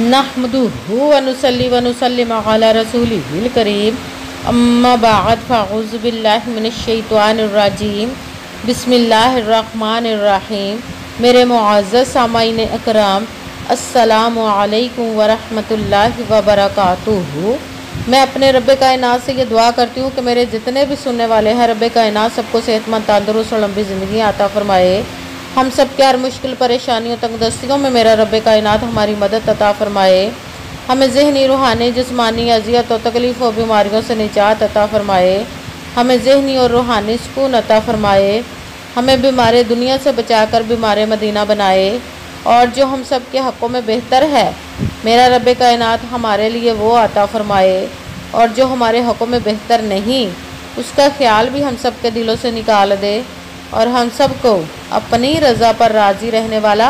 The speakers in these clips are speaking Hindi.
नहमदुहु व नुसल्ली व नुसल्लिम अला रसूलिहिल करीम अम्मा बाद फ़अऊज़ु बिल्लाहि मिनश शैतानिर रजीम बिस्मिल्लाहिर रहमानिर रहीम। मेरे मुअज़्ज़ज़ सामाईन अकराम, अस्सलामु अलैकुम व रहमतुल्लाहि व बरकातुहू। मैं अपने रब्बे कायनात से ये दुआ करती हूँ कि मेरे जितने भी सुनने वाले हैं, रब्बे कायनात सबको सेहतमंद, तंदुरुस्त और लंबी ज़िंदगी अता फ़रमाए। हम सब के हर मुश्किल परेशानियों तंगदस्तियों में मेरा रब्बे कायनात हमारी मदद अता फ़रमाए। हमें ज़हनी, रूहानी, जिस्मानी अज़ियत और तकलीफ़ और बीमारियों से निजात अता फ़रमाए। हमें ज़हनी और रूहानी सुकून अता फ़रमाए। हमें बीमार दुनिया से बचाकर बीमार मदीना बनाए। और जो हम सब के हक़ों में बेहतर है, मेरा रब्बे कायनात हमारे लिए वो अता फ़रमाए। और जो हमारे हक़ों में बेहतर नहीं, उसका ख़्याल भी हम सब के दिलों से निकाल दे और हम सब को अपनी रज़ा पर राज़ी रहने वाला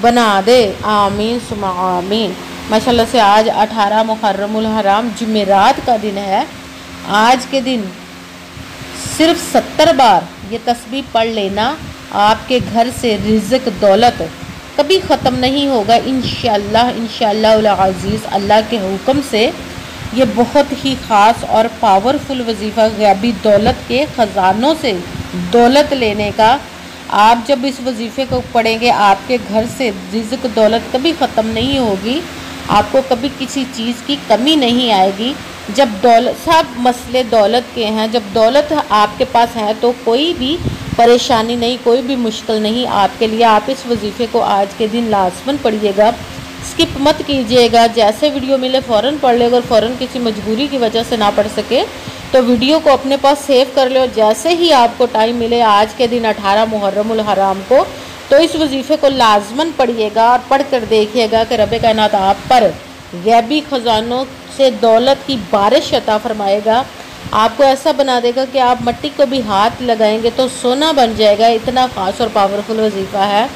बना दे। आमीन सुम्मा आमीन। माशाल्लाह से आज 18 मुहर्रमुल हराम जुमेरात का दिन है। आज के दिन सिर्फ 70 बार ये तस्बीह पढ़ लेना, आपके घर से रिज़्क़ दौलत कभी ख़त्म नहीं होगा इंशाअल्लाह। इंशाअल्लाह अज़ीज़, अल्लाह के हुक्म से ये बहुत ही ख़ास और पावरफुल वजीफ़ा ग़ैबी दौलत के ख़जानों से दौलत लेने का। आप जब इस वजीफ़े को पढ़ेंगे, आपके घर से रिज़्क़ दौलत कभी ख़त्म नहीं होगी, आपको कभी किसी चीज़ की कमी नहीं आएगी। जब दौलत, सब मसले दौलत के हैं, जब दौलत आपके पास है तो कोई भी परेशानी नहीं, कोई भी मुश्किल नहीं आपके लिए। आप इस वजीफ़े को आज के दिन लाज़मन पढ़िएगा, स्किप मत कीजिएगा। जैसे वीडियो मिले फ़ौरन पढ़ ले। अगर फ़ौरन किसी मजबूरी की वजह से ना पढ़ सके तो वीडियो को अपने पास सेव कर लो। जैसे ही आपको टाइम मिले आज के दिन 18 मुहर्रमुल हराम को, तो इस वजीफ़े को लाजमन पढ़िएगा और पढ़ कर देखिएगा कि रब्बे कायनात आप पर गैबी ख़जानों से दौलत की बारिश अता फ़रमाएगा। आपको ऐसा बना देगा कि आप मिट्टी को भी हाथ लगाएंगे तो सोना बन जाएगा। इतना ख़ास और पावरफुल वजीफ़ा है।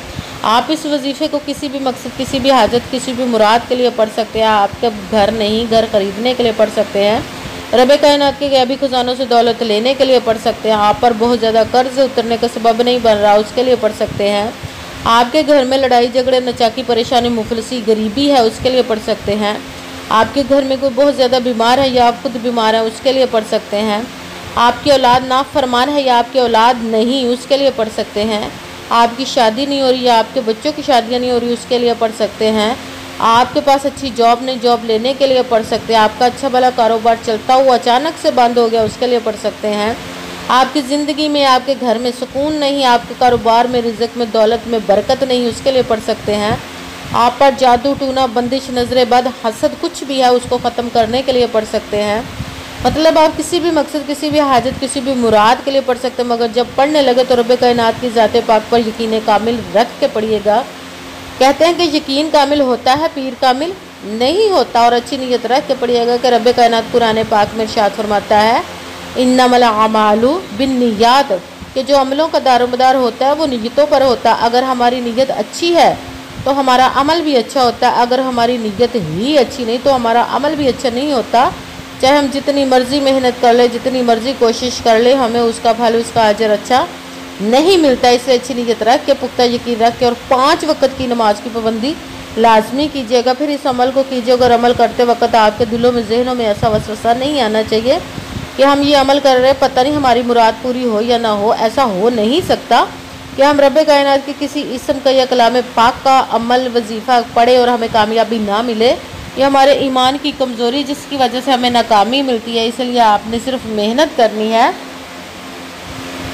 आप इस वजीफ़े को किसी भी मकसद, किसी भी हाजत, किसी भी मुराद के लिए पढ़ सकते हैं। आपके घर नहीं, घर ख़रीदने के लिए पढ़ सकते हैं। रब्बे कायनात के गैबी ख़जानों से दौलत लेने के लिए पढ़ सकते हैं। आप पर बहुत ज़्यादा कर्ज उतरने का सबब नहीं बन रहा, उसके लिए पढ़ सकते हैं। आपके घर में लड़ाई झगड़े, नचाकी, परेशानी, मुफलसी, गरीबी है, उसके लिए पढ़ सकते हैं। आपके घर में कोई बहुत ज़्यादा बीमार है या आप खुद बीमार हैं, उसके लिए पढ़ सकते हैं। आपकी औलाद नाफरमान है या आपकी औलाद नहीं, उसके लिए पढ़ सकते हैं। आपकी शादी नहीं हो रही या आपके बच्चों की शादियाँ नहीं हो रही, उसके लिए पढ़ सकते हैं। आपके पास अच्छी जॉब नहीं, जॉब लेने के लिए पढ़ सकते हैं। आपका अच्छा भला कारोबार चलता हुआ अचानक से बंद हो गया, उसके लिए पढ़ सकते हैं। आपकी ज़िंदगी में, आपके घर में सुकून नहीं, आपके कारोबार में, रिज़्क़ में, दौलत में बरकत नहीं, उसके लिए पढ़ सकते हैं। आप पर जादू, टूना, बंदिश, नजर बद, हसद कुछ भी है, उसको ख़त्म करने के लिए पढ़ सकते हैं। मतलब आप किसी भी मकसद, किसी भी हाजत, किसी भी मुराद के लिए पढ़ सकते हैं। मगर जब पढ़ने लगे तो रब्बे कायनात की ज़ात पाक पर यकीन कामिल रख के पढ़िएगा। कहते हैं कि यकीन कामिल होता है, पीर कामिल नहीं होता। और अच्छी नीयत रख के पढ़िएगा कि रब्बे कायनात कुरान पाक में इरशाद फरमाता है, इन्नमल अमालु बिन्नियात, कि जो अमलों का दारोमदार होता है वो नीयतों पर होता है। अगर हमारी नीयत अच्छी है तो हमारा अमल भी अच्छा होता है। अगर हमारी नीयत ही अच्छी नहीं तो हमारा अमल भी अच्छा नहीं होता। चाहे हम जितनी मर्ज़ी मेहनत कर ले, जितनी मर्ज़ी कोशिश कर ले, हमें उसका फल, उसका अजर अच्छा नहीं मिलता। इसलिए अच्छी नीयत रख के, पुख्ता यकीन रख के और 5 वक्त की नमाज की पाबंदी लाजमी कीजिएगा। फिर इस अमल को कीजिए। अगर अमल करते वक्त आपके दिलों में, जहनों में ऐसा वसवसा नहीं आना चाहिए कि हम ये अमल कर रहे हैं, पता नहीं हमारी मुराद पूरी हो या ना हो। ऐसा हो नहीं सकता कि हम रब्बे कायनात के किसी इस्म का या कलाम पाक का अमल, वजीफ़ा पढ़े और हमें कामयाबी ना मिले। ये हमारे ईमान की कमज़ोरी, जिसकी वजह से हमें नाकामी मिलती है। इसलिए आपने सिर्फ मेहनत करनी है,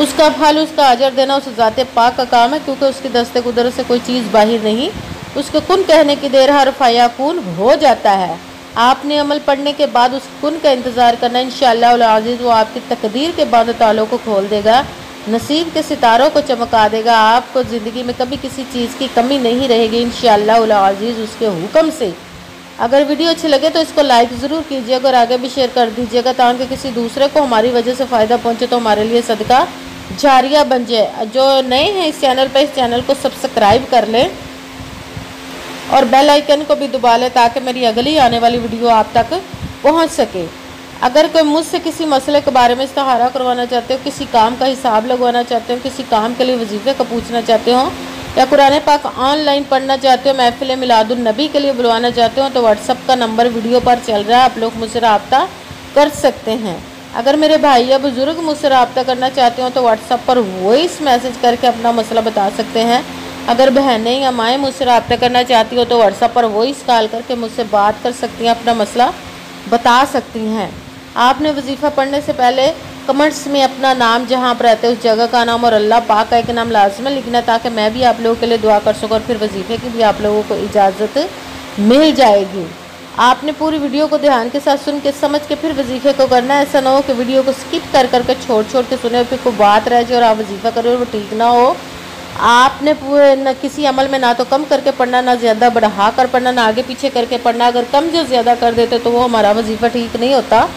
उसका फल, उसका अजर देना उस ज़ात पाक का काम है। क्योंकि उसकी दस्ते कुदरत से कोई चीज़ बाहर नहीं, उसके कुन कहने की देर हर फयाकून हो जाता है। आपने अमल पढ़ने के बाद उस कुन का इंतज़ार करना। इंशाअल्लाह अज़ीज़ वो आपकी तकदीर के बाद तालों को खोल देगा, नसीब के सितारों को चमका देगा। आपको ज़िंदगी में कभी किसी चीज़ की कमी नहीं रहेगी इंशाअल्लाह अज़ीज़, उसके हुक्म से। अगर वीडियो अच्छी लगे तो इसको लाइक ज़रूर कीजिएगा और आगे भी शेयर कर दीजिएगा, ताकि किसी दूसरे को हमारी वजह से फ़ायदा पहुँचे तो हमारे लिए सदका जारिया बन जाए। जो नए हैं इस चैनल पर, इस चैनल को सब्सक्राइब कर लें और बेल आइकन को भी दबा लें, ताकि मेरी अगली आने वाली वीडियो आप तक पहुँच सके। अगर कोई मुझसे किसी मसले के बारे में इस्तिखारा करवाना चाहते हो, किसी काम का हिसाब लगवाना चाहते हो, किसी काम के लिए वजीफ़े का पूछना चाहते हो, या कुरान पाक ऑनलाइन पढ़ना चाहते हो, महफिल मिलादुन नबी के लिए बुलवाना चाहते हो तो व्हाट्सअप का नंबर वीडियो पर चल रहा है, आप लोग मुझसे रब्ता कर सकते हैं। अगर मेरे भाई या बुज़ुर्ग मुझसे रब्ता करना चाहते हो तो व्हाट्सअप पर वॉइस मैसेज करके अपना मसला बता सकते हैं। अगर बहनें या माएँ मुझसे रब्ता करना चाहती हो तो व्हाट्सअप पर वॉइस कॉल करके मुझसे बात कर सकती हैं, अपना मसला बता सकती हैं। आपने वजीफ़ा पढ़ने से पहले कमेंट्स में अपना नाम, जहाँ आप रहते हैं उस जगह का नाम और अल्लाह पाक का एक नाम लाजम लिखना, ताकि मैं भी आप लोगों के लिए दुआ कर सकूँ और फिर वजीफ़े की भी आप लोगों को इजाज़त मिल जाएगी। आपने पूरी वीडियो को ध्यान के साथ सुन के समझ के फिर वजीफ़े को करना है। ऐसा ना हो कि वीडियो को स्किप कर करके छोड़ के सुने, फिर कोई बात रह जाए और आप वजीफ़ा करें और वो ठीक ना हो। आपने पूरे न किसी अमल में ना तो कम करके पढ़ना, ना ज़्यादा बढ़ा कर पढ़ना, ना आगे पीछे करके पढ़ना। अगर कम जो ज़्यादा कर देते तो वो हमारा वजीफ़ा ठीक नहीं होता।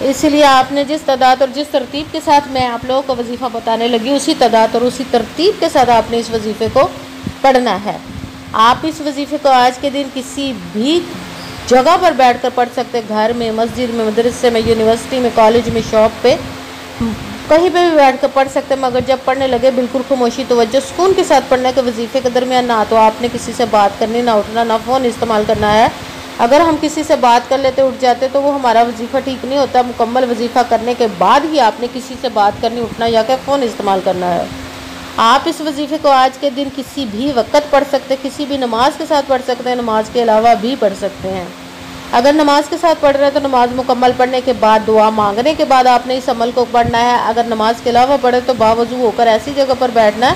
इसलिए आपने जिस तादाद और जिस तरतीब के साथ मैं आप लोगों को वजीफ़ा बताने लगी, उसी तादाद और उसी तरतीब के साथ आपने इस वजीफ़े को पढ़ना है। आप इस वजीफ़े को आज के दिन किसी भी जगह पर बैठकर पढ़ सकते, घर में, मस्जिद में, मदरसे में, यूनिवर्सिटी में, कॉलेज में, शॉप पे, कहीं पे भी बैठ कर पढ़ सकते हैं। मगर जब पढ़ने लगे बिल्कुल खामोशी, तवज्जो, सुकून के साथ पढ़ने के वजीफ़े के दरमियान ना तो आपने किसी से बात करनी, ना उठना, ना फ़ोन इस्तेमाल करना है। अगर हम किसी से बात कर लेते, उठ जाते तो वो हमारा वजीफ़ा ठीक नहीं होता। मुकम्मल वजीफ़ा करने के बाद ही आपने किसी से बात करनी, उठना या क्या फ़ोन इस्तेमाल करना है। आप इस वजीफ़े को आज के दिन किसी भी वक्त पढ़ सकते, किसी भी नमाज के साथ पढ़ सकते हैं, नमाज के अलावा भी पढ़ सकते हैं। अगर नमाज के साथ पढ़ रहे हैं तो नमाज मुकम्मल पढ़ने के बाद, दुआ मांगने के बाद आपने इस अमल को पढ़ना है। अगर नमाज के अलावा पढ़े तो बावजू होकर ऐसी जगह पर बैठना है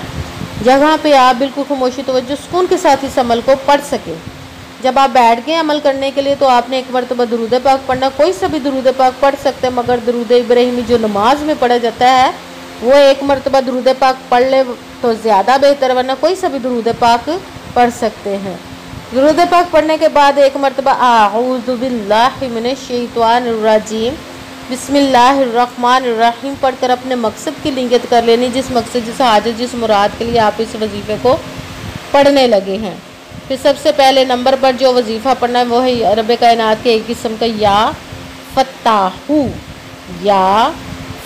जहाँ पे आप बिल्कुल खामोशी, तवज्जो, सुकून के साथ इस अमल को पढ़ सकें। जब आप बैठ गए अमल करने के लिए तो आपने एक मरतबा दुरूद पाक पढ़ना। कोई सा भी दुरूद पाक पढ़ सकते हैं, मगर दुरूद इब्राहिमी जो नमाज में पढ़ा जाता है वो एक मरतबा दुरूद पाक पढ़ ले तो ज़्यादा बेहतर, वरना कोई सा भी दुरूद पाक पढ़ सकते हैं। दुरूद पाक पढ़ने के बाद एक मरतबा आऊज़ु बिल्लाहि मिनश शैतानिर रजीम बिस्मिल्लाहिर्रहमानिर्रहीम पढ़कर अपने मकसद की नियत कर लेनी, जिस मकसद, जिस हाजत, जिस मुराद के लिए आप इस वजीफ़े को पढ़ने लगे हैं। फिर सबसे पहले नंबर पर जो वजीफ़ा पढ़ना है वो है रब कायनात के एक किस्म का या फत्ताहू, या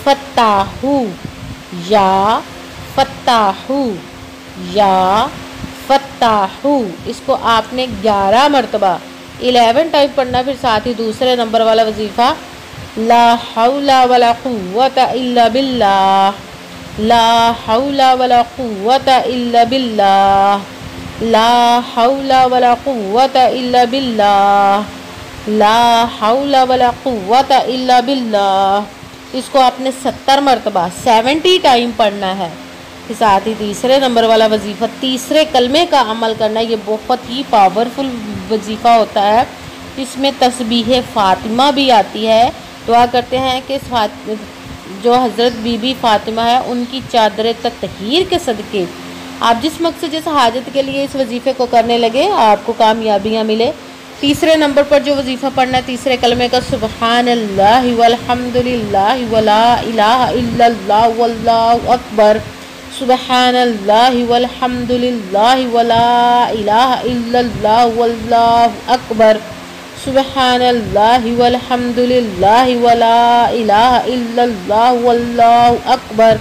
फत्ताहू, या फत्ताहू, या फत्ताहू। इसको आपने 11 मरतबा 11 टाइम पढ़ना। फिर साथ ही दूसरे नंबर वाला वजीफ़ा ला हौला वला कुव्वता इल्ला बिल्लाह, ला हौला वला कुव्वता इल्ला बिल्लाह, ला हौला वला कुव्वता इल्ला बिल्लाह, ला हौला वला कुव्वता इल्ला बिल्लाह। इसको आपने 70 मरतबा 70 टाइम पढ़ना है। के साथ ही तीसरे नंबर वाला वजीफ़ा, तीसरे कलमे का अमल करना। ये बहुत ही पावरफुल वजीफ़ा होता है। इसमें तस्बीह फ़ातिमा भी आती है। दुआ करते हैं कि जो हज़रत बीबी फ़ातिमा है उनकी चादर तत्हीर के सदक़े आप जिस मकसद, जिस हाजत के लिए इस वजीफ़े को करने लगे, आपको कामयाबियाँ मिले। तीसरे नंबर पर जो वजीफ़ा पढ़ना है तीसरे कलमे का सुबहानल्लाहि वल्हम्दुलिल्लाहि वला इलाहा इल्लल्लाह वल्लाहु अकबर, सुबहानल्लाहि वल्हम्दुलिल्लाहि वला इलाहा इल्लल्लाह वल्लाहु अकबर, सुबहानल्लाहि वल्हम्दुलिल्लाहि वला इलाहा इल्लल्लाह वल्लाहु अकबर,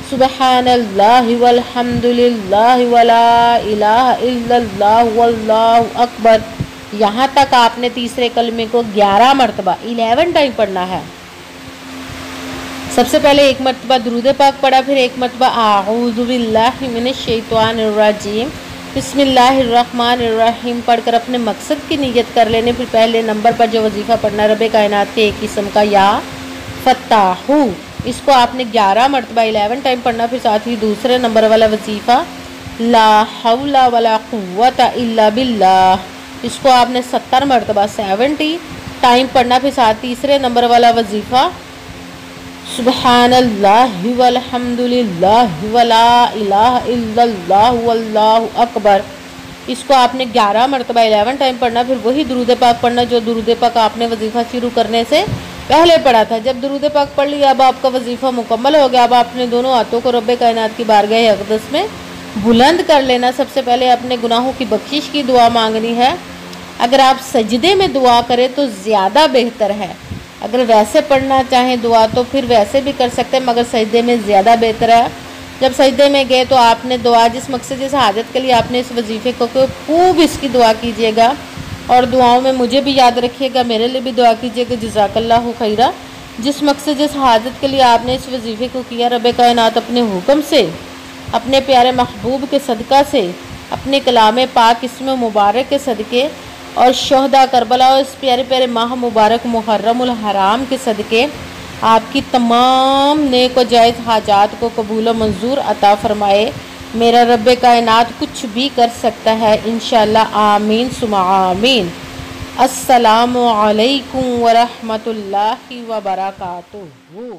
सुबहानल्लाहि वल्हम्दुलिल्लाहि वला इलाहा इल्लल्लाह वल्लाहु अकबर। यहाँ तक आपने तीसरे कलमे को 11 मरतबा 11 टाइम पढ़ना है। सबसे पहले एक मरतबा दुरूद पाक पढ़ा, फिर एक मरतबा आऊज़ु बिल्लाहि मिनश शैतानिर रजीम बिस्मिल्लाहिर्रहमानिर्रहीम पढ़कर अपने मकसद की नियत कर लेने। फिर पहले नंबर पर जो वजीफ़ा पढ़ना रब कायनात के एक किस्म का या फत्ताहू, इसको आपने 11 मरतबा 11 टाइम पढ़ना। फिर साथ ही दूसरे नंबर वाला वजीफ़ा ला हौला वला कुव्वता इल्ला बिल्लाह, इसको आपने 70 मरतबा 70 टाइम पढ़ना। फिर साथ तीसरे नंबर वाला वजीफ़ा सुबहानल्लाहि वल्हम्दुलिल्लाहि वला इलाहा इल्लल्लाह वल्लाहु अकबर, इसको आपने 11 मरतबा 11 टाइम पढ़ना। फिर वही दुरूद पाक पढ़ना जो दुरूद पाक आपने वजीफ़ा शुरू करने से पहले पढ़ा था। जब दुरूद पाक पढ़ लिया, अब आपका वजीफ़ा मुकम्मल हो गया। अब आपने दोनों हाथों को रब कायनात की बारगाह अक़दस में बुलंद कर लेना। सबसे पहले अपने गुनाहों की बख्शिश की दुआ मांगनी है। अगर आप सजदे में दुआ करें तो ज़्यादा बेहतर है। अगर वैसे पढ़ना चाहें दुआ तो फिर वैसे भी कर सकते हैं, मगर सजदे में ज़्यादा बेहतर है। जब सजदे में गए तो आपने दुआ जिस मकसद जिस हाजत के लिए आपने इस वजीफ़े को खूब इसकी दुआ कीजिएगा और दुआओं में मुझे भी याद रखिएगा, मेरे लिए भी दुआ कीजिएगा। जज़ाकल्लाहु खैरा। जिस मकसद जिस हाजत के लिए आपने इस वजीफ़े को किया, रब कायनात अपने हुक्म से, अपने प्यारे महबूब के सदका से, अपने कलाम पाक इसमें मुबारक के सदक़े और शहदा करबला और इस प्यारे प्यारे माह मुबारक मुहर्रमुल हराम के सदक़े आपकी तमाम नेक व जायज़ हाजात को कबूल व मंजूर अता फ़रमाए। मेरा रब कायनात कुछ भी कर सकता है, इंशाअल्लाह। आमीन सुमा आमीन। अस्सलामु अलैकुम व रहमतुल्लाहि व बरकातुहू।